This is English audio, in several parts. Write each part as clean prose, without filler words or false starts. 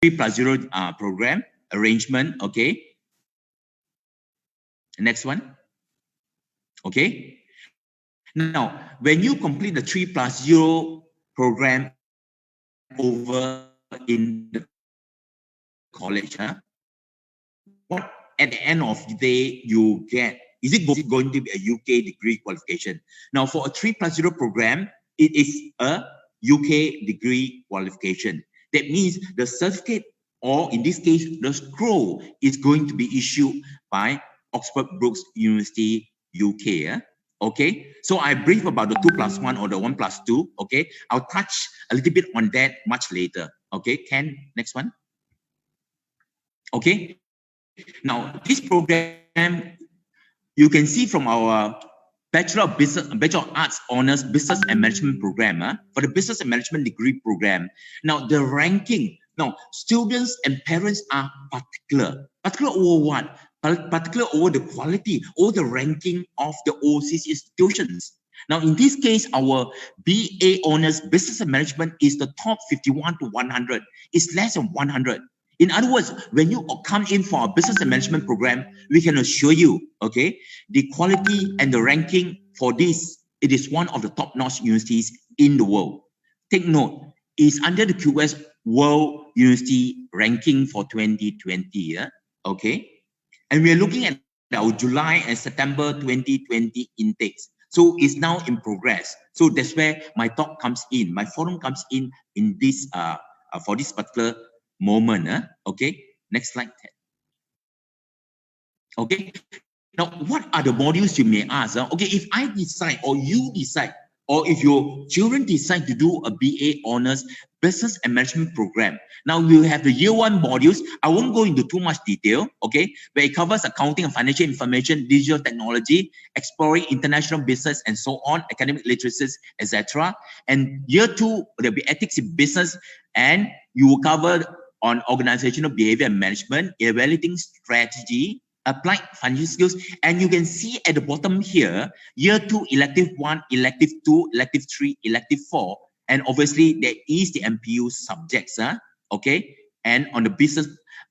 3+0 program arrangement. Okay. Next one. Okay. Now, when you complete the 3+0 program over in the college, what at the end of the day you get? Is it going to be a UK degree qualification? Now, for a 3+0 program, it is a UK degree qualification. That means the certificate, or in this case, the scroll, is going to be issued by Oxford Brookes University, UK. Okay, so I brief about the 2+1 or the 1+2. Okay, I'll touch a little bit on that much later. Okay, Ken, next one. Okay, now this program, you can see from our Bachelor of Arts Honors Business and Management program, for the Business and Management degree program. Now the ranking, now students and parents are particular over what? Particular over the quality or the ranking of the overseas institutions. Now in this case, our BA Honors Business and Management is the top 51 to 100. It's less than 100. In other words, when you come in for a business and management program, we can assure you, okay, the quality and the ranking for this, it is one of the top-notch universities in the world. Take note, it's under the QS World University Ranking for 2020, okay? And we're looking at our July and September 2020 intakes. So it's now in progress. So that's where my talk comes in, my forum comes in this, for this particular moment. Okay, next slide. Okay, now what are the modules, you may ask? Okay, if I decide, or you decide, or if your children decide to do a BA Honors Business and Management program, now we'll have the year 1 modules. I won't go into too much detail, okay, where it covers accounting and financial information, digital technology, exploring international business, and so on, academic literacies, etc. And year 2, there'll be ethics in business, and you will cover on organizational behavior and management, evaluating strategy, applied financial skills. And you can see at the bottom here, year 2, elective 1, elective 2, elective 3, elective 4. And obviously there is the MPU subjects, okay? And on the business,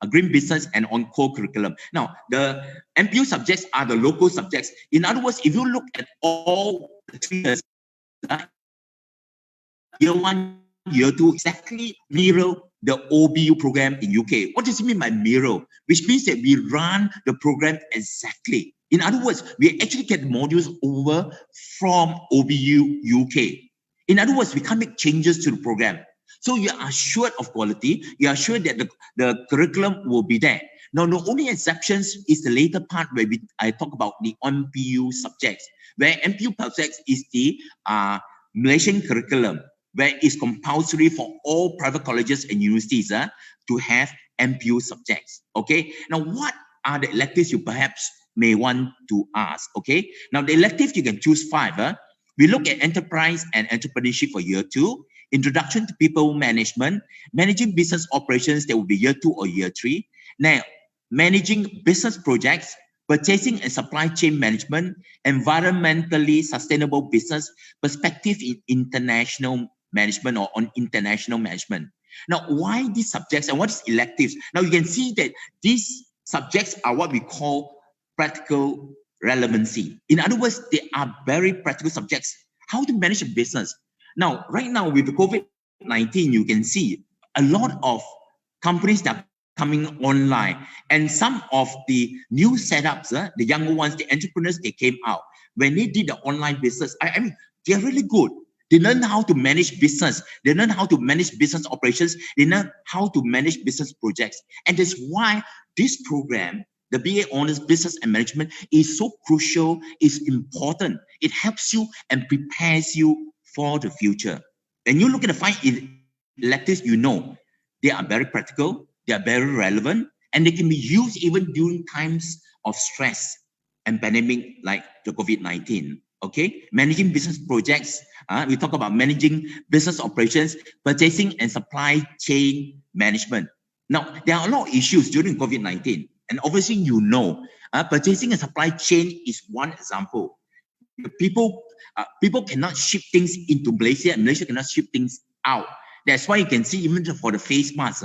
green business, and on core curriculum. Now, the MPU subjects are the local subjects. In other words, if you look at all the 3 years, year 1, year 2 exactly mirror the OBU program in UK. What does it mean by mirror? Which means that we run the program exactly. In other words, we actually get modules over from OBU UK. In other words, we can't make changes to the program. So you are assured of quality. You are sure that the curriculum will be there. Now, the only exceptions is the later part where I talk about the MPU subjects, where MPU subjects is the Malaysian curriculum, where it's compulsory for all private colleges and universities to have MPU subjects. Okay. Now, what are the electives you perhaps may want to ask? Okay. Now, the electives, you can choose 5. We look at enterprise and entrepreneurship for year 2, introduction to people management, managing business operations, that will be year 2 or year 3. Now, managing business projects, purchasing and supply chain management, environmentally sustainable business, perspective in international management or on international management. Now, why these subjects and what is electives? Now, you can see that these subjects are what we call practical relevancy. In other words, they are very practical subjects. How to manage a business. Now, right now with the COVID-19, you can see a lot of companies that are coming online, and some of the new setups, the younger ones, the entrepreneurs, they came out. When they did the online business, I mean, they're really good. They learn how to manage business. They learn how to manage business operations. They learn how to manage business projects. And that's why this program, the BA Honors Business and Management, is so crucial, is important. It helps you and prepares you for the future. When you look at the 5 electives, you know they are very practical, they are very relevant, and they can be used even during times of stress and pandemic like the COVID-19. Okay, managing business projects. We talk about managing business operations, purchasing and supply chain management. Now, there are a lot of issues during COVID-19, and obviously, you know, purchasing and supply chain is one example. People cannot ship things into Malaysia, and Malaysia cannot ship things out. That's why you can see even for the face masks,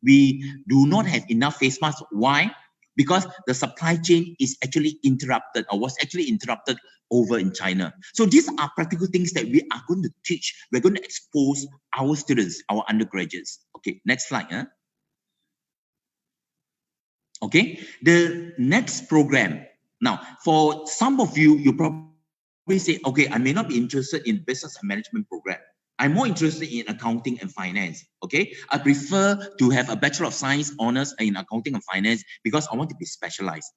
we do not have enough face masks. Why? Because the supply chain is actually interrupted or was actually interrupted over in China. So these are practical things that we are going to teach. We're going to expose our students, our undergraduates. Okay, next slide. Okay, the next program. Now, for some of you, you probably say, okay, I may not be interested in business and management program. I'm more interested in accounting and finance. Okay, I prefer to have a Bachelor of Science honors in accounting and finance because I want to be specialized.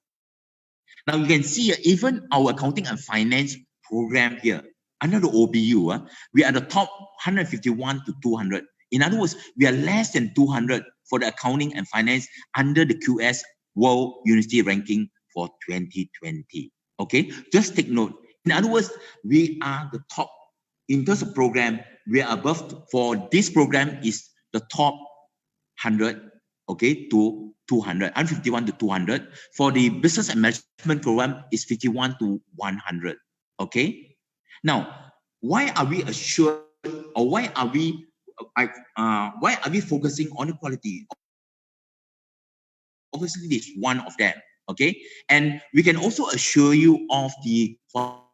Now you can see even our accounting and finance program here under the OBU, we are the top 151 to 200. In other words, we are less than 200 for the accounting and finance under the QS World University Ranking for 2020. Okay, just take note. In other words, we are the top in terms of program. We are above for this program is the top 100, okay, to 200, 151 to 200. For the business and management program is 51 to 100, okay. Now, why are we assured, or why are we focusing on the quality? Obviously, this is one of them, okay. And we can also assure you of the quality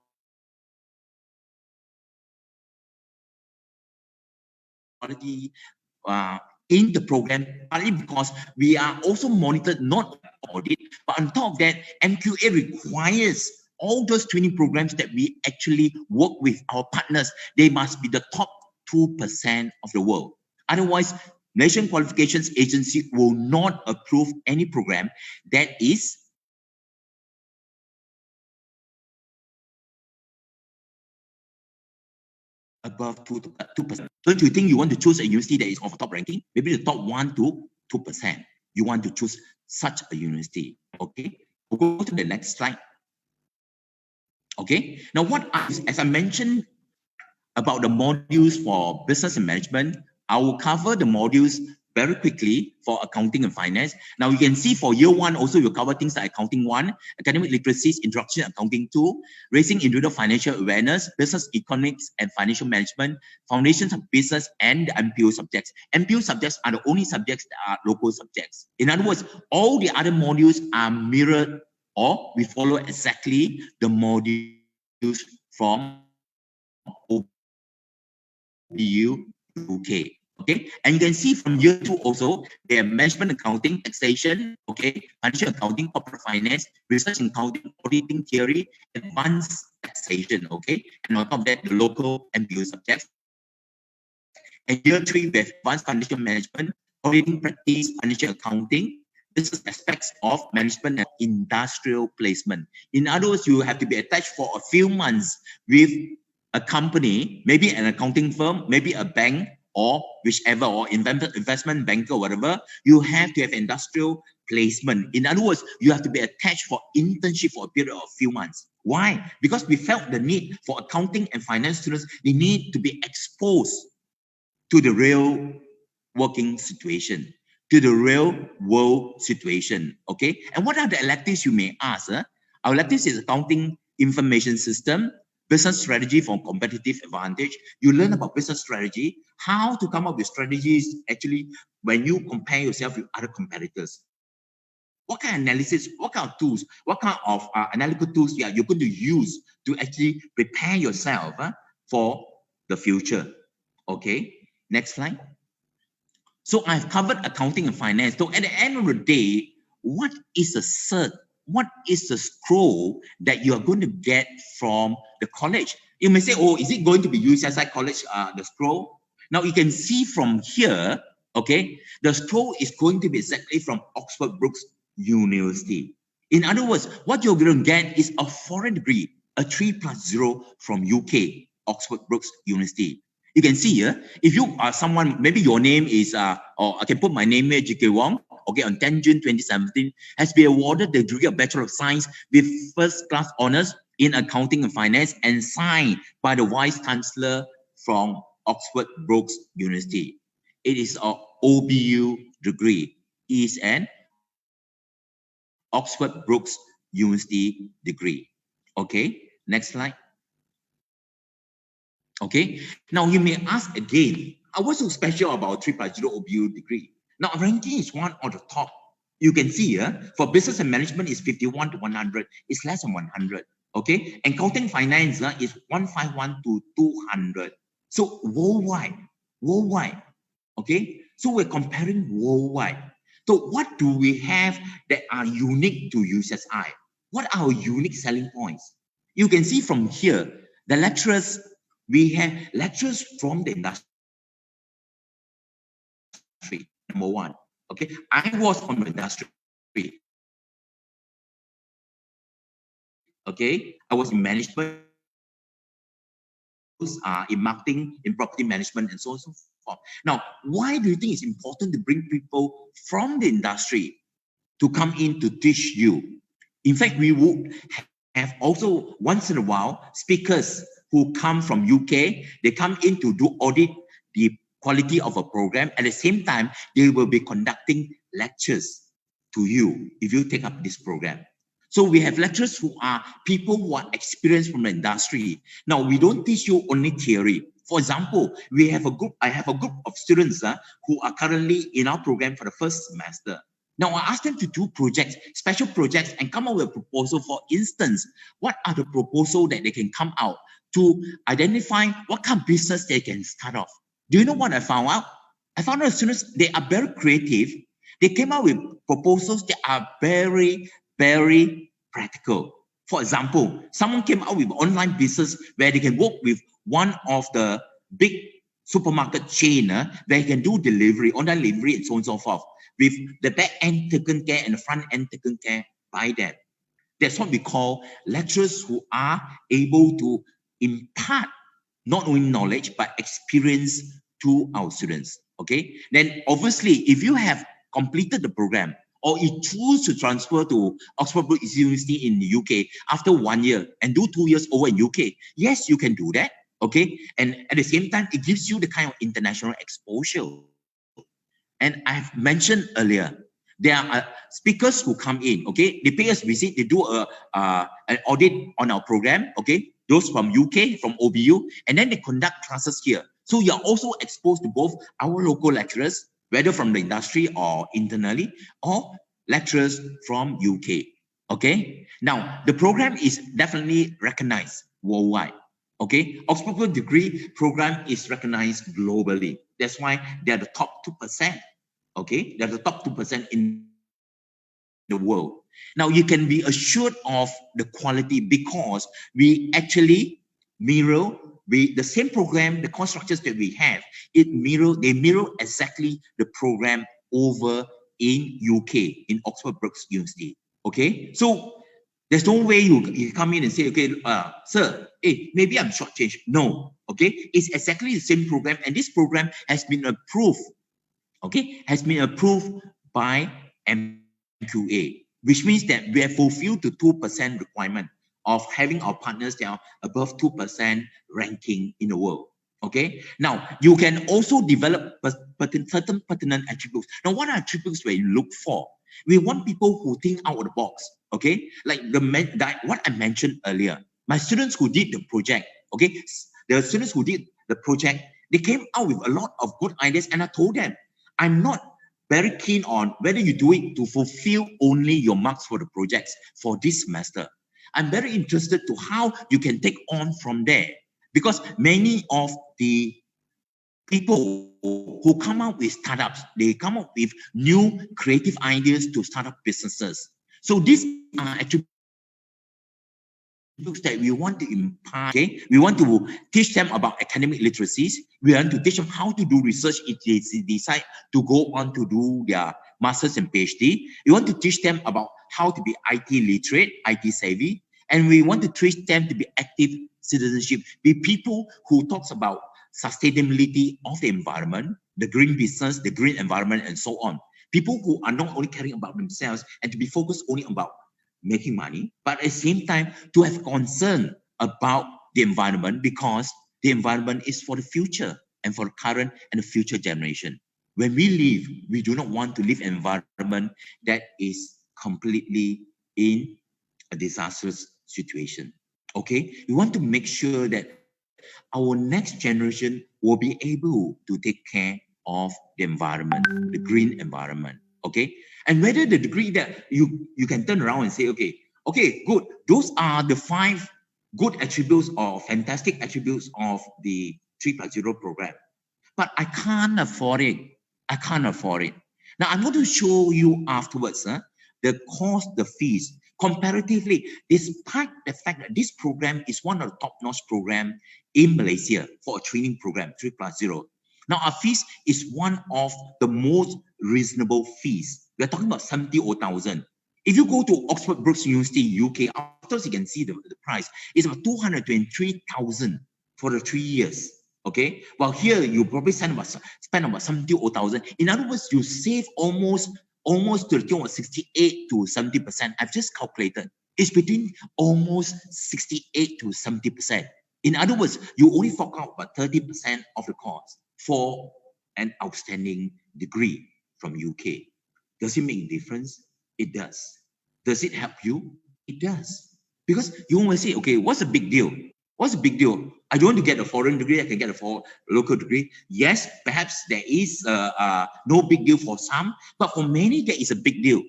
in the program, partly because we are also monitored not audit, but on top of that, MQA requires all those training programs that we actually work with our partners. They must be the top 2% of the world. Otherwise, Nation Qualifications Agency will not approve any program that is above 2%. Don't you think you want to choose a university that is of top ranking? Maybe the top 1 to 2%. You want to choose such a university. Okay, we'll go to the next slide. Okay, now as I mentioned about the modules for business and management, I will cover the modules very quickly for accounting and finance. Now you can see for year 1 also you'll cover things like accounting 1, academic literacies, introduction to accounting 2, raising individual financial awareness, business economics and financial management, foundations of business, and the MPO subjects. MPO subjects are the only subjects that are local subjects. In other words, all the other modules are mirrored, or we follow exactly the modules from OBU UK. Okay, and you can see from year 2 also, they have management accounting, taxation, okay, financial accounting, corporate finance, research accounting, auditing theory, advanced taxation, okay, and on top of that, the local MBA subjects. And year 3, we have advanced financial management, auditing practice, financial accounting, business aspects of management and industrial placement. In other words, you have to be attached for a few months with a company, maybe an accounting firm, maybe a bank, or whichever, or investment banker, or whatever. You have to have industrial placement. In other words, you have to be attached for internship for a period of a few months. Why? Because we felt the need for accounting and finance students, they need to be exposed to the real working situation, to the real world situation, okay? And what are the electives, you may ask? Our electives is accounting information system, business strategy for competitive advantage. You learn about business strategy, how to come up with strategies actually when you compare yourself with other competitors. What kind of analysis, what kind of tools, what kind of analytical tools you're going to use to actually prepare yourself for the future. Okay, next slide. So I've covered accounting and finance. So at the end of the day, what is the cert? What is the scroll that you are going to get from the college? You may say, oh, is it going to be UCSI College, the scroll? Now you can see from here, okay, the scroll is going to be exactly from Oxford Brookes University. In other words, what you're going to get is a foreign degree, a 3+0 from UK, Oxford Brookes University. You can see here, if you are someone, maybe your name is, or I can put my name here, G.K. Wong, okay, on 10 June 2017, has been awarded the degree of Bachelor of Science with first-class honors in accounting and finance and signed by the Vice Chancellor from Oxford Brookes University. It is an OBU degree. It is an Oxford Brookes University degree. Okay, next slide. Okay, now you may ask again, What's so special about 3+0 OBU degree? Now, ranking is one of the top. You can see here, for business and management is 51 to 100. It's less than 100. Okay, and accounting finance is 151 to 200. So worldwide. Okay, so we're comparing worldwide. So what do we have that are unique to UCSI? What are our unique selling points? You can see from here, the lecturers, we have lecturers from the industry. Number one, okay, I was from the industry. Okay, I was in management, in marketing, in property management, and so on and so forth. Now, why do you think it's important to bring people from the industry to come in to teach you? In fact, we would have also once in a while speakers who come from UK. They come in to do audit the quality of a program. At the same time, they will be conducting lectures to you if you take up this program. So we have lecturers who are people who are experienced from the industry. Now, we don't teach you only theory. For example, I have a group of students who are currently in our program for the first semester. Now, I ask them to do projects, special projects, and come up with a proposal. For instance, what are the proposals that they can come out to identify what kind of business they can start off? Do you know what I found out? I found out students, they are very creative. They came out with proposals that are very, very practical. For example, someone came out with online business where they can work with one of the big supermarket chain where they can do delivery, online delivery, and so on and so forth, with the back end taken care and the front end taken care by them. That's what we call lecturers who are able to impart not only knowledge but experience to our students. Okay, then obviously if you have completed the program or you choose to transfer to Oxford Brookes University in the UK after 1 year and do 2 years over in UK, yes, you can do that. Okay, and at the same time, it gives you the kind of international exposure. And I've mentioned earlier, there are speakers who come in. Okay, they pay us visit, they do an audit on our program. Okay, those from UK, from OBU, and then they conduct classes here. So you're also exposed to both our local lecturers, whether from the industry or internally, or lecturers from UK. Okay, now the program is definitely recognized worldwide. Okay, Oxford degree program is recognized globally. That's why they're the top 2%. Okay, they're the top 2% in the world. Now you can be assured of the quality because we actually mirror the same program, the course structures that we have. They mirror exactly the program over in UK, in Oxford Brookes University. Okay, so there's no way you come in and say, okay, sir, hey, maybe I'm shortchanged. No, okay, it's exactly the same program, and this program has been approved. Okay, has been approved by MQA, which means that we have fulfilled the 2% requirement of having our partners that are above 2% ranking in the world. Okay, now you can also develop certain pertinent attributes. Now, what are attributes we look for? We want people who think out of the box. Okay, like what I mentioned earlier. My students who did the project, okay, the students who did the project, they came out with a lot of good ideas, and I told them, I'm not very keen on whether you do it to fulfill only your marks for the projects for this semester. I'm very interested to how you can take on from there, because many of the people who come up with startups, they come up with new creative ideas to start up businesses. So these are attributes that we want to impart. Okay, we want to teach them about academic literacies. We want to teach them how to do research if they decide to go on to do their masters and PhD. We want to teach them about how to be IT literate, IT savvy, and we want to teach them to be active citizenship, be people who talks about sustainability of the environment, the green business, the green environment, and so on. People who are not only caring about themselves and to be focused only about making money, but at the same time to have concern about the environment, because the environment is for the future and for the current and the future generation. When we live, we do not want to live in an environment that is completely in a disastrous situation. Okay, we want to make sure that our next generation will be able to take care of the environment, the green environment. Okay, and whether the degree that you can turn around and say, okay, good. Those are the 5 good attributes or fantastic attributes of the 3+0 program. But I can't afford it. I can't afford it. Now I'm going to show you afterwards the cost, the fees. Comparatively, despite the fact that this program is one of the top-notch programs in Malaysia for a training program, 3+0. Now, our fees is one of the most reasonable fees. We're talking about 70,000. If you go to Oxford Brookes University, UK, afterwards you can see the price. It's about 223,000 for the 3 years. Okay, well here you probably spend about 70,000. In other words, you save almost to the tune of 68 to 70%. I've just calculated. It's between almost 68 to 70%. In other words, you only fork out about 30% of the cost for an outstanding degree from UK. Does it make a difference? It does. Does it help you? It does. Because you always say, okay, what's the big deal? What's the big deal? I don't want to get a foreign degree. I can get a local degree. Yes, perhaps there is no big deal for some, but for many, there is a big deal.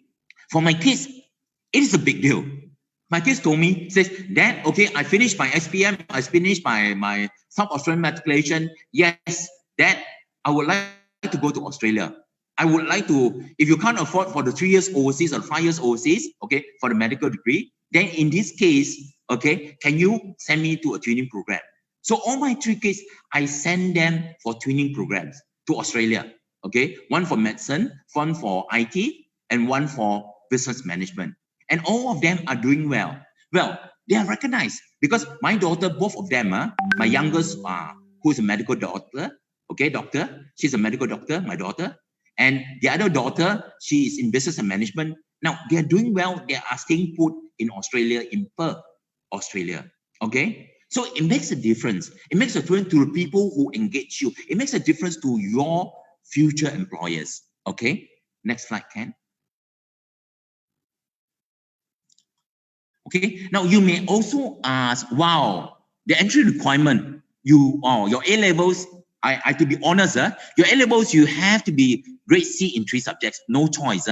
For my kids, it is a big deal. My kids told me, says, Dad, okay, I finished my SPM. I finished my South Australian matriculation. Yes, Dad, I would like to go to Australia. I would like to, if you can't afford for the 3 years overseas or 5 years overseas, okay, for the medical degree, then in this case, okay, can you send me to a training program? So all my 3 kids, I send them for training programs to Australia, okay? One for medicine, one for IT, and one for business management. And all of them are doing well. Well, they are recognized because my daughter, both of them, my youngest, who is a medical doctor, okay, she's a medical doctor, my daughter. And the other daughter, she is in business and management. Now, they are doing well. They are staying put in Australia, in Perth, Australia. Okay? So it makes a difference. It makes a difference to the people who engage you. It makes a difference to your future employers. Okay? Next slide, Ken. Okay? Now, you may also ask, wow, the entry requirement, your A-levels, I to be honest, your A-levels, you have to be grade C in 3 subjects. No choice.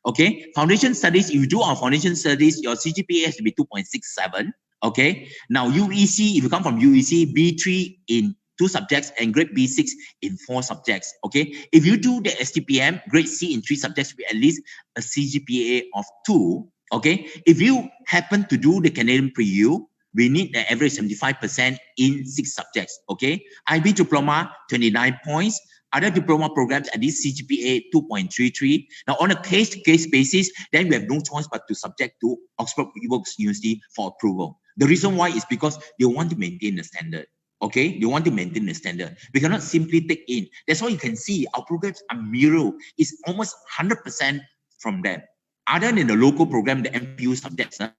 Okay? Foundation studies, if you do our foundation studies, your CGPA has to be 2.67. Okay? Now, UEC, if you come from UEC, B3 in 2 subjects and grade B6 in 4 subjects. Okay? If you do the STPM, grade C in 3 subjects with at least a CGPA of 2. Okay? If you happen to do the Canadian Pre-U, we need the average 75% in 6 subjects. Okay? IB diploma, 29 points. Other diploma programs at this CGPA 2.33. Now, on a case-to-case basis, then we have no choice but to subject to Oxford Brookes University for approval. The reason why is because they want to maintain the standard. Okay, they want to maintain the standard. We cannot simply take in. That's why you can see our programs are mirror. It's almost 100% from them. Other than the local program, the MPU subjects, the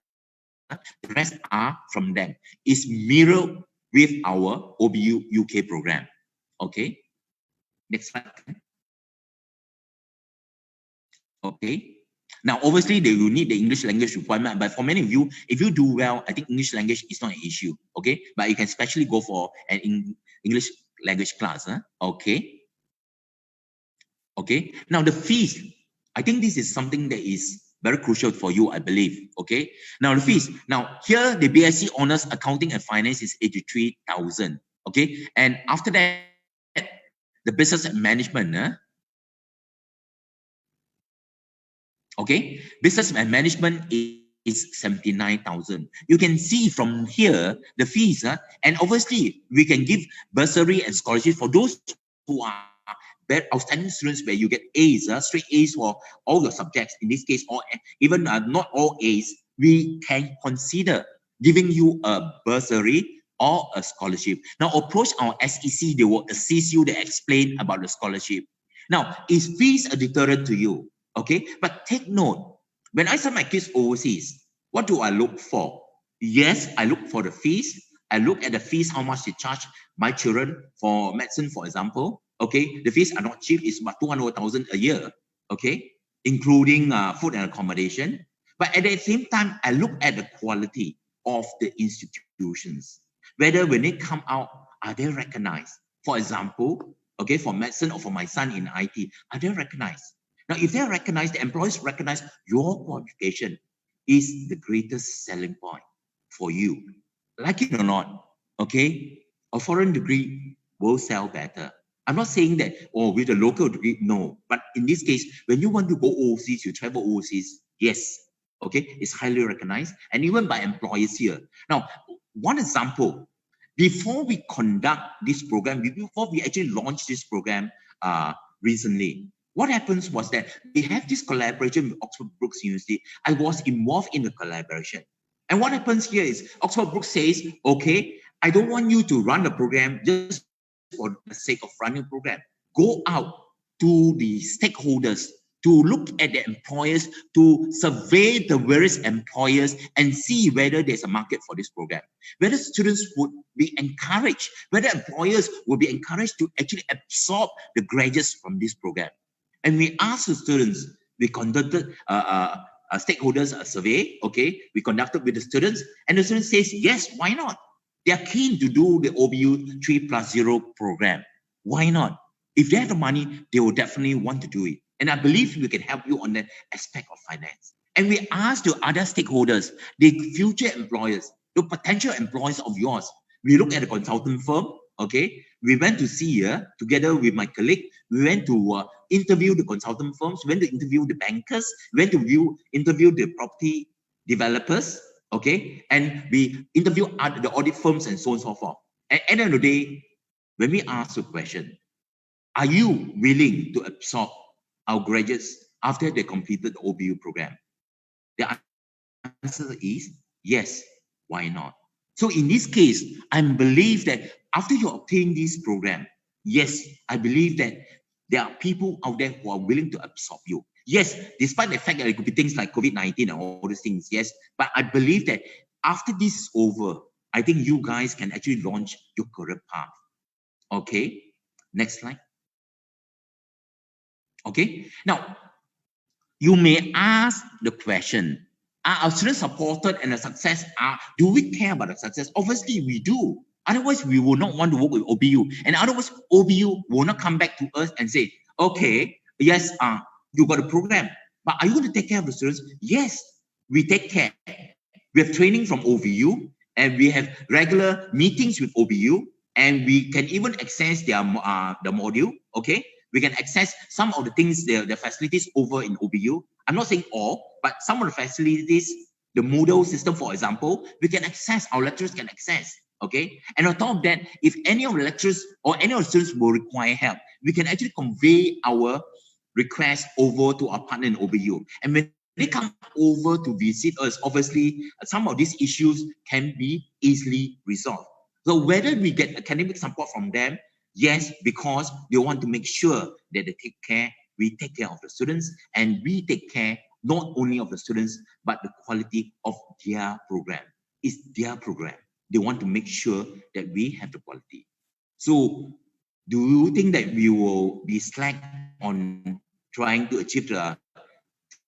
rest are from them. It's mirrored with our OBU UK program. Okay. Next slide. Okay. Now, obviously, they will need the English language requirement, but for many of you, if you do well, I think English language is not an issue. Okay. But you can especially go for an English language class. Okay. Okay. Now, the fees. I think this is something that is very crucial for you, I believe. Okay. Now, the fees. Now, here, the BSc Honours Accounting and Finance is 83,000. Okay. And after that, the business and management, okay, business and management is 79,000. You can see from here the fees, and obviously we can give bursary and scholarship for those who are outstanding students where you get A's, straight A's for all your subjects. In this case, or even not all A's, we can consider giving you a bursary or a scholarship. Now, approach our SEC, they will assist you, they explain about the scholarship. Now, is fees a deterrent to you? Okay, but take note, when I send my kids overseas, what do I look for? Yes, I look for the fees. I look at the fees, how much they charge my children for medicine, for example. Okay, the fees are not cheap, it's about 200,000 a year, okay, including food and accommodation. But at the same time, I look at the quality of the institutions. Whether when they come out, are they recognized? For example, okay, for medicine or for my son in IT, are they recognized? Now, if they're recognized, the employers recognize your qualification is the greatest selling point for you. Like it or not, okay, a foreign degree will sell better. I'm not saying that, oh, with a local degree, no. But in this case, when you want to go overseas, you travel overseas, yes, okay, it's highly recognized, and even by employers here. Now, one example, before we conduct this program, before we actually launch this program recently, what happens was that we have this collaboration with Oxford Brookes University. I was involved in the collaboration. And what happens here is Oxford Brookes says, okay, I don't want you to run the program just for the sake of running the program. Go out to the stakeholders, to look at the employers, to survey the various employers and see whether there's a market for this program, whether students would be encouraged, whether employers will be encouraged to actually absorb the graduates from this program. And we asked the students, we conducted stakeholders survey, okay, we conducted with the students, and the students says, yes, why not? They are keen to do the OBU 3+0 program. Why not? If they have the money, they will definitely want to do it. And I believe we can help you on the aspect of finance. And we asked the other stakeholders, the future employers, the potential employers of yours. We look at a consultant firm, okay? We went to see together with my colleague, we went to interview the consultant firms, we went to interview the bankers, we went to interview the property developers, okay? And we interview the audit firms and so on and so forth. And at the end of the day, when we ask the question, are you willing to absorb our graduates after they completed the OBU program? The answer is yes, why not? So in this case, I believe that after you obtain this program, yes, I believe that there are people out there who are willing to absorb you. Yes, despite the fact that it could be things like COVID-19 and all these things, yes, but I believe that after this is over, I think you guys can actually launch your career path. Okay, next slide. Okay, now you may ask the question, are our students supported and the success? Do we care about the success? Obviously, we do. Otherwise, we will not want to work with OBU. And otherwise, OBU will not come back to us and say, okay, yes, you got a program, but are you going to take care of the students? Yes, we take care. We have training from OBU, and we have regular meetings with OBU, and we can even access their the module, okay? We can access some of the things, the facilities over in OBU. I'm not saying all, but some of the facilities, the Moodle system, for example, we can access, our lecturers can access, okay? And on top of that, if any of the lecturers or any of the students will require help, we can actually convey our request over to our partner in OBU. And when they come over to visit us, obviously, some of these issues can be easily resolved. So whether we get academic support from them, yes, because they want to make sure that they take care, we take care of the students, and we take care not only of the students, but the quality of their program. It's their program. They want to make sure that we have the quality. So do you think that we will be slack on trying to achieve the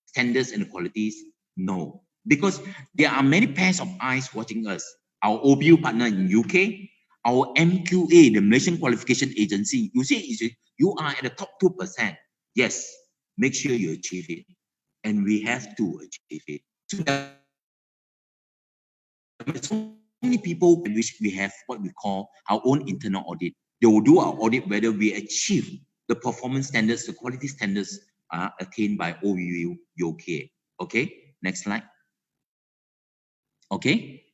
standards and the qualities? No, because there are many pairs of eyes watching us. Our OBU partner in UK, our MQA, the Malaysian Qualification Agency, you see, you are at the top 2%. Yes, make sure you achieve it. And we have to achieve it. So there are so many people in which we have what we call our own internal audit. They will do our audit whether we achieve the performance standards, the quality standards attained by OBU UK. Okay, next slide. Okay.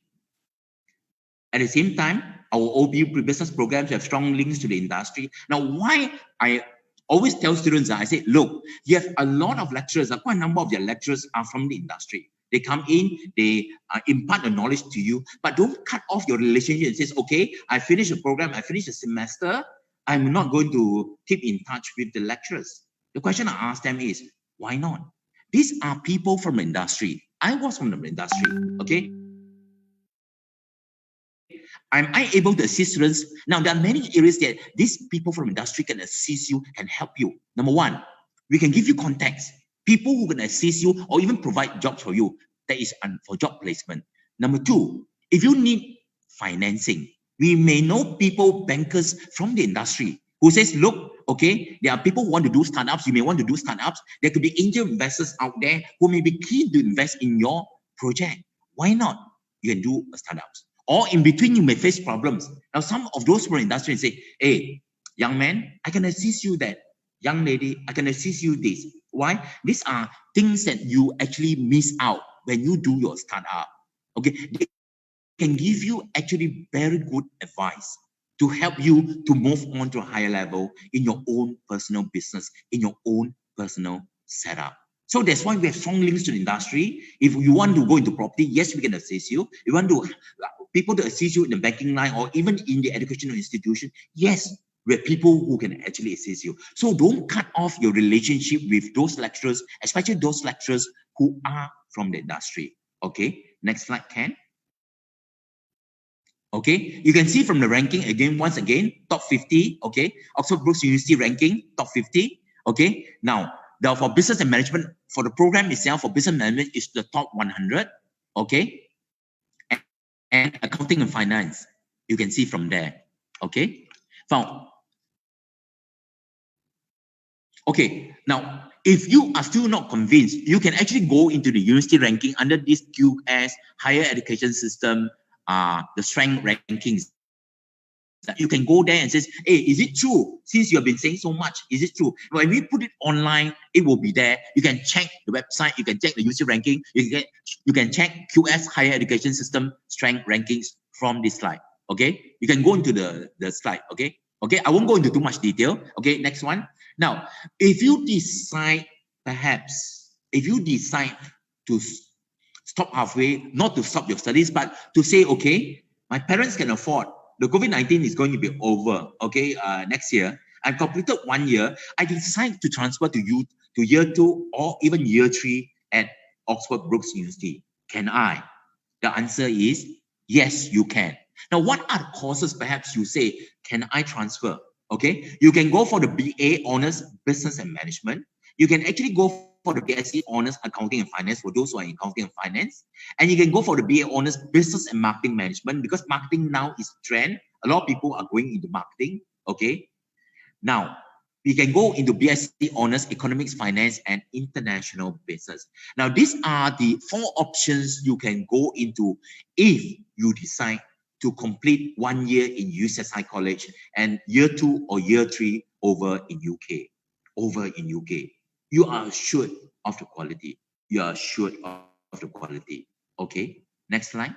At the same time, our OBU business programs have strong links to the industry. Now, why I always tell students, I say, look, you have a lot of lecturers, quite a number of their lecturers are from the industry. They come in, they impart the knowledge to you, but don't cut off your relationship and say, okay, I finished the program, I finished the semester, I'm not going to keep in touch with the lecturers. The question I ask them is, why not? These are people from the industry. I was from the industry, okay? Am I able to assist students? Now, there are many areas that these people from industry can assist you, can help you. Number one, we can give you contacts, people who can assist you or even provide jobs for you. That is for job placement. Number two, if you need financing, We may know people, bankers from the industry who says, look, okay, there are people who want to do startups. You may want to do startups. There could be angel investors out there who may be keen to invest in your project. Why not? You can do a startups. Or in between, you may face problems. Now, some of those from industry say, hey, young man, I can assist you that. Young lady, I can assist you this. Why? These are things that you actually miss out when you do your startup. Okay, they can give you actually very good advice to help you to move on to a higher level in your own personal business, in your own personal setup. So that's why we have strong links to the industry. If you want to go into property, yes, we can assist you. If you want to people to assist you in the banking line or even in the educational institution, yes, we have people who can actually assist you. So don't cut off your relationship with those lecturers, especially those lecturers who are from the industry. Okay, next slide, Ken. Okay, you can see from the ranking again, once again, top 50, okay, Oxford Brookes University ranking, top 50, okay. Now, for business and management, for the program itself, for business management is the top 100, okay, and accounting and finance, you can see from there, okay. Okay, now, if you are still not convinced, you can actually go into the university ranking under this QS, higher education system, the strength rankings. You can go there and say, hey, is it true? Since you have been saying so much, is it true? When we put it online, it will be there. You can check the website, you can check the UC ranking, you can check QS higher education system strength rankings from this slide. Okay, you can go into the slide. Okay, I won't go into too much detail. Okay, next one. Now, if you decide, perhaps, if you decide to stop halfway, not to stop your studies, but to say, okay, my parents can afford, the COVID-19 is going to be over, okay, next year. I've completed 1 year. I decide to transfer to year 2 or even year 3 at Oxford Brookes University. Can I? The answer is yes, you can. Now, what are the courses perhaps you say, can I transfer? Okay, you can go for the BA Honors Business and Management. You can actually go for the BSc Honors Accounting and Finance for those who are in Accounting and Finance. And you can go for the BA Honors Business and Marketing Management because marketing now is trend. A lot of people are going into marketing. Okay. Now, we can go into BSc Honors Economics, Finance, and International Business. Now, these are the 4 options you can go into if you decide to complete 1 year in UCSI College and year 2 or year 3 over in UK. You are assured of the quality. You are assured of the quality. Okay, next slide.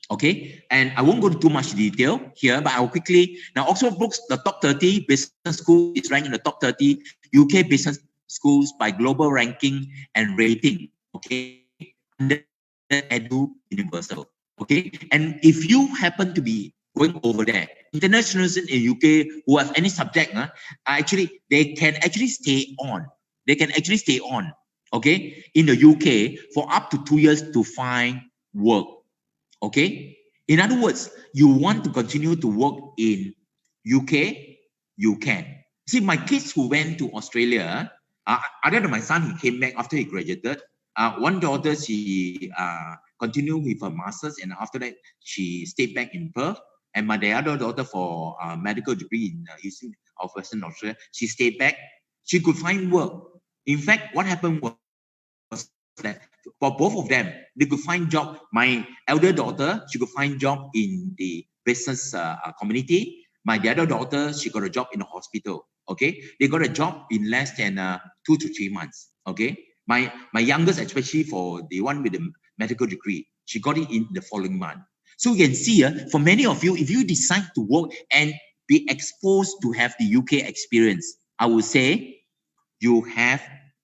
Okay, and I won't go into too much detail here, but I'll quickly, now Oxford Brookes, the top 30 business school is ranked in the top 30 UK business schools by global ranking and rating, okay, under Edu Universal, okay, and if you happen to be going over there, international students in UK who have any subject, actually, they can actually stay on, okay, in the UK for up to 2 years to find work. Okay, in other words, you want to continue to work in UK, you can. See, my kids who went to Australia, other than my son, he came back after he graduated. One daughter, she continued with her master's, and after that, she stayed back in Perth. And my other daughter, for a medical degree in UC of Western Australia, she stayed back. She could find work. In fact, what happened was that for both of them, they could find job. My elder daughter, she could find job in the business community. My other daughter, she got a job in a hospital. Okay, they got a job in less than 2 to 3 months. Okay, my youngest, especially for the one with the medical degree, she got it in the following month. So you can see, for many of you, if you decide to work and be exposed to have the UK experience, I would say you have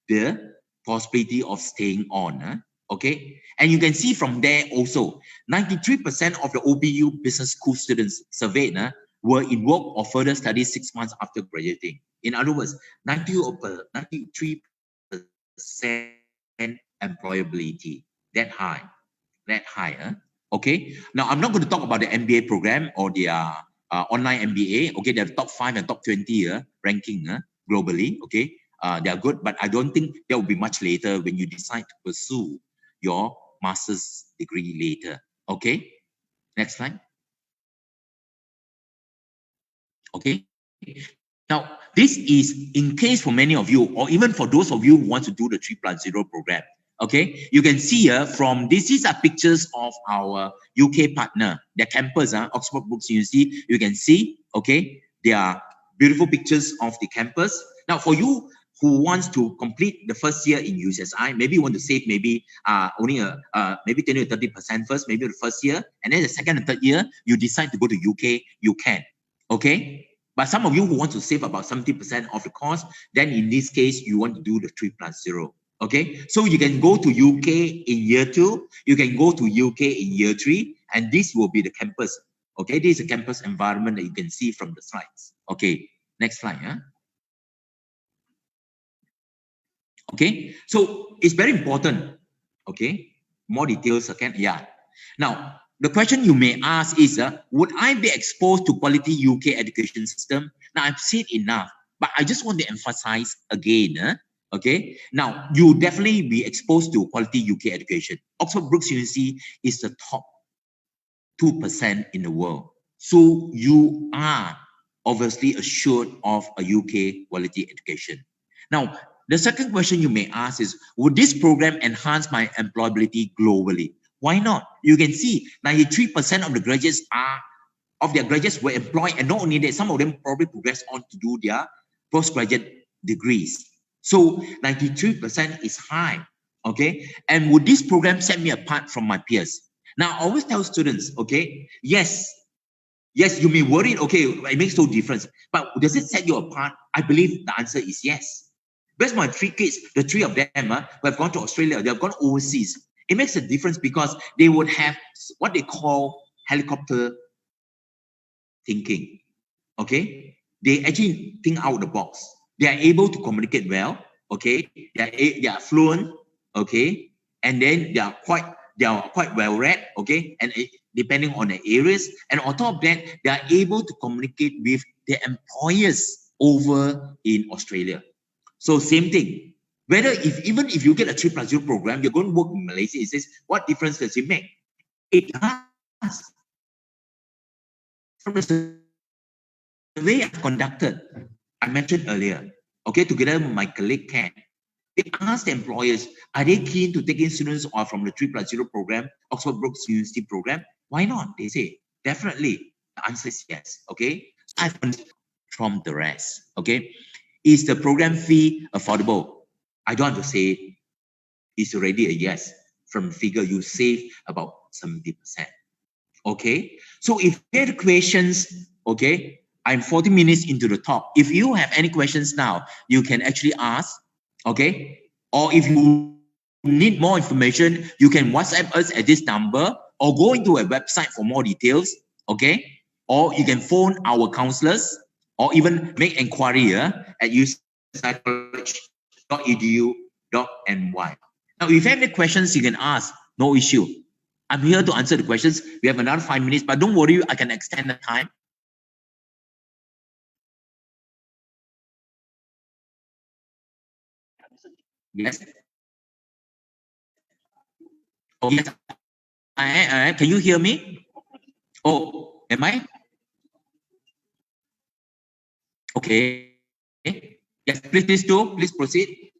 the possibility of staying on. Okay, and you can see from there also 93% of the OBU business school students surveyed were in work or further studies 6 months after graduating. In other words, 93% employability. That high. Okay, now I'm not going to talk about the MBA program or the online MBA. Okay, they're top 5 and top 20 ranking globally. Okay, they are good, but I don't think that will be much later when you decide to pursue your master's degree later. Okay, next slide. Okay. Now, this is in case for many of you, or even for those of you who want to do the 3+0 program. Okay, you can see here from these are pictures of our UK partner, their campus, Oxford Brookes University. You can see, okay, they are beautiful pictures of the campus. Now, for you who wants to complete the first year in UCSI, maybe you want to save maybe only maybe 20 or 30% first, maybe the first year, and then the second and third year, you decide to go to UK, you can. Okay. But some of you who want to save about 70% of the cost, then in this case, you want to do the 3+0. Okay, so you can go to UK in year 2, you can go to UK in year 3, and this will be the campus. Okay, this is a campus environment that you can see from the slides. Okay, next slide. Okay, so it's very important. Okay, more details again. Yeah. Now, the question you may ask is, would I be exposed to quality UK education system? Now, I've said enough, but I just want to emphasize again. Okay, now you definitely be exposed to quality UK education. Oxford Brookes University is the top 2% in the world. So you are obviously assured of a UK quality education. Now, the second question you may ask is, would this program enhance my employability globally? Why not? You can see 93% of the graduates were employed, and not only that, some of them probably progressed on to do their postgraduate degrees. So 93% is high. Okay, and would this program set me apart from my peers? Now, I always tell students, okay, yes, you may worry, okay, it makes no difference, but does it set you apart? I believe the answer is yes. Because my 3 kids, the 3 of them who have gone to Australia, they have gone overseas. It makes a difference because they would have what they call helicopter thinking. Okay, they actually think out of the box. They are able to communicate well. Okay, they are fluent. Okay, and then they are quite well read. Okay, and depending on the areas, and on top of that, they are able to communicate with their employers over in Australia. So same thing. Whether even if you get a 3+0 program, you're going to work in Malaysia. It says, what difference does it make? It does. From the survey I've conducted, I mentioned earlier, okay, together with my colleague Ken, they asked the employers, are they keen to take in students or from the 3+0 program, Oxford Brookes University program? Why not? They say, definitely. The answer is yes. Okay. So I've from the rest. Okay. Is the program fee affordable? I don't have to say it's already a yes. From the figure, you save about 70%. Okay. So if you have questions, okay, I'm 40 minutes into the talk. If you have any questions now, you can actually ask, okay? Or if you need more information, you can WhatsApp us at this number or go into a website for more details, okay? Or you can phone our counselors or even make inquiry at UCSI College.edu.ny. Now, if you have any questions, you can ask, no issue. I'm here to answer the questions. We have another 5 minutes, but don't worry, I can extend the time. Yes. Oh, yes. Can you hear me? Oh, am I? Okay. Yes, please do. Please proceed.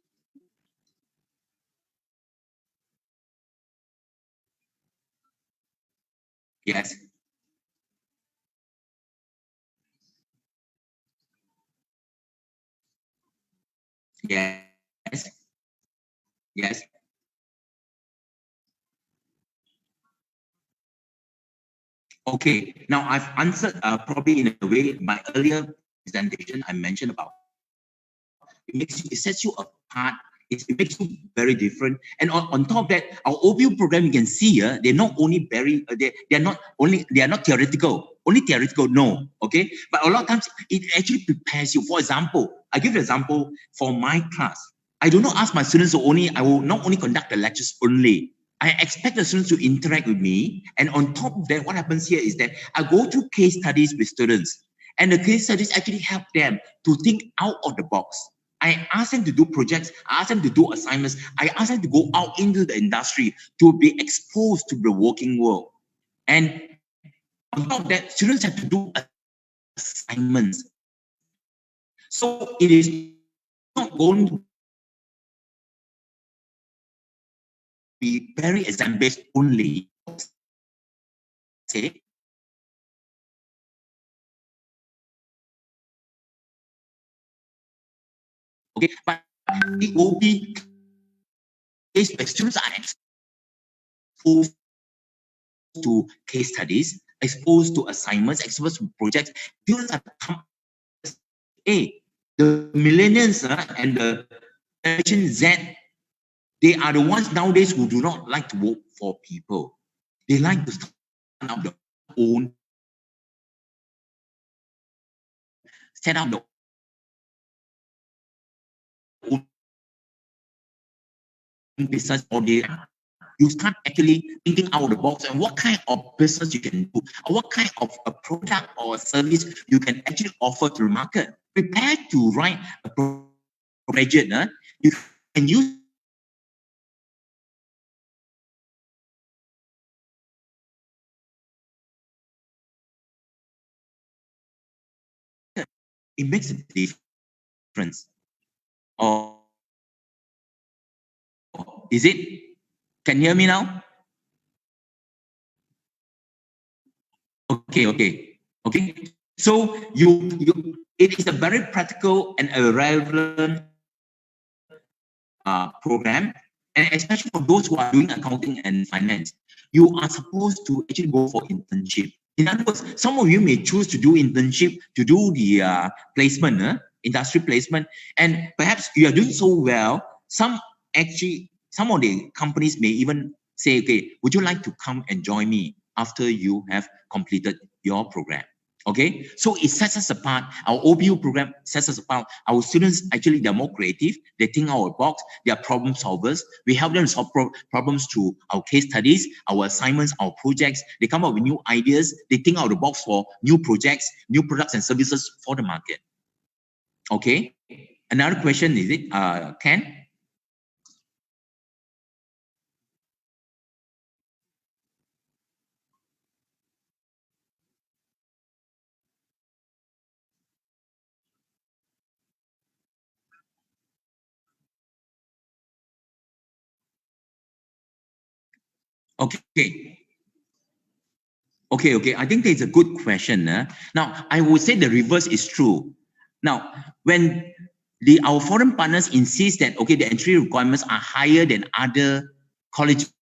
Yes. Yes. Yes. Okay. Now I've answered probably in a way my earlier presentation I mentioned about it sets you apart. It makes you very different. And on top of that, our OBU program, you can see here, they're not only very, they are not theoretical, only theoretical, no, okay? But a lot of times, it actually prepares you. For example, I give an example for my class. I do not ask my students I will not only conduct the lectures only. I expect the students to interact with me. And on top of that, what happens here is that I go through case studies with students. And the case studies actually help them to think out of the box. I ask them to do projects, I ask them to do assignments, I ask them to go out into the industry to be exposed to the working world. And on top of that, students have to do assignments. So it is not going to be very exam-based only. Say, okay, but it will be case where students are exposed to case studies, exposed to assignments, exposed to projects. Students are the millennials and the Generation Z, they are the ones nowadays who do not like to work for people. They like to start up their own, set up their own business, or you start actually thinking out of the box and what kind of business you can do, or what kind of a product or a service you can actually offer to the market. Prepare to write a graduate, you can use it makes a difference. Or is it? Can you hear me now? Okay. So it is a very practical and a relevant program, and especially for those who are doing accounting and finance, you are supposed to actually go for internship. In other words, some of you may choose to do internship to do the placement, industry placement, and perhaps you are doing so well. Some of the companies may even say, okay, would you like to come and join me after you have completed your program? Okay, so it sets us apart. Our OBU program sets us apart. Our students actually, they're more creative. They think out of the box. They are problem solvers. We help them solve problems through our case studies, our assignments, our projects. They come up with new ideas. They think out of the box for new projects, new products and services for the market. Okay. Another question, is it, Ken? Okay. I think that's a good question. Now, I would say the reverse is true. Now, when our foreign partners insist that, okay, the entry requirements are higher than other colleges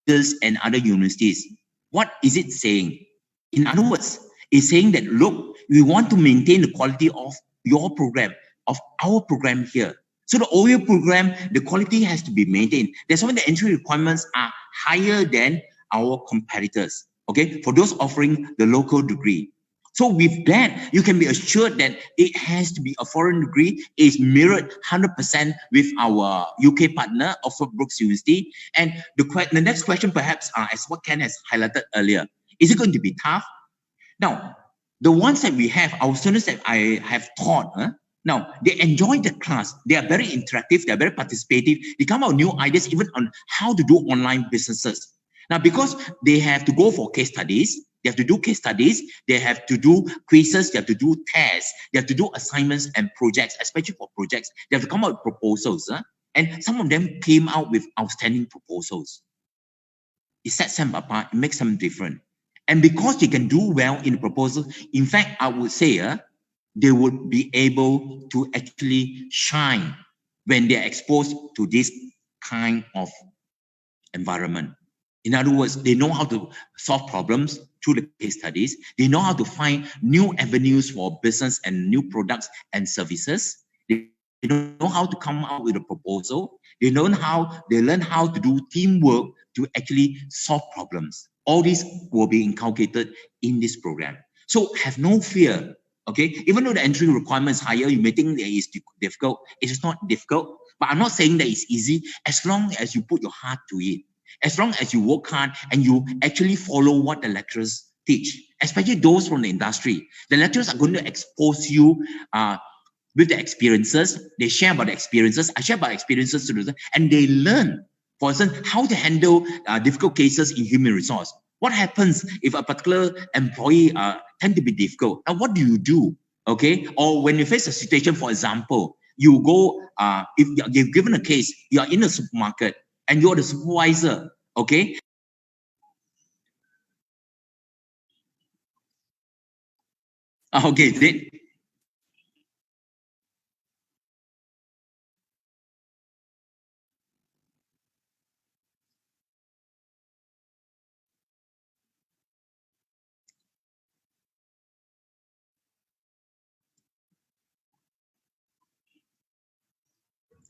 and other universities, what is it saying? In other words, it's saying that, look, we want to maintain the quality of your program, of our program here. So the OU program, the quality has to be maintained. That's why the entry requirements are higher than our competitors, okay, for those offering the local degree. So with that, you can be assured that it has to be a foreign degree, is mirrored 100% with our UK partner, Oxford Brookes University. And the next question perhaps, as what Ken has highlighted earlier, is it going to be tough? Now, the ones that we have, our students that I have taught, now they enjoy the class. They are very interactive. They are very participative. They come out with new ideas even on how to do online businesses. Now, because they have to go for case studies, they have to do case studies, they have to do quizzes, they have to do tests, they have to do assignments and projects, especially for projects. They have to come out with proposals. And some of them came out with outstanding proposals. It sets them apart, it makes them different. And because they can do well in the proposal, in fact, I would say they would be able to actually shine when they're exposed to this kind of environment. In other words, they know how to solve problems through the case studies. They know how to find new avenues for business and new products and services. They know how to come out with a proposal. They learn how to do teamwork to actually solve problems. All these will be inculcated in this program. So have no fear. Okay, even though the entry requirement is higher, you may think that it's difficult. It is not difficult, but I'm not saying that it's easy as long as you put your heart to it. As long as you work hard and you actually follow what the lecturers teach, especially those from the industry. The lecturers are going to expose you with the experiences. They share about the experiences. I share about experiences to them, and they learn, for instance, how to handle difficult cases in human resource. What happens if a particular employee tend to be difficult? Now, what do you do? Okay, or when you face a situation, for example, you go, if you're given a case, you're in a supermarket and you're the supervisor, okay? Okay, then,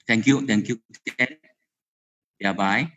thank you, Ted. Yeah, bye.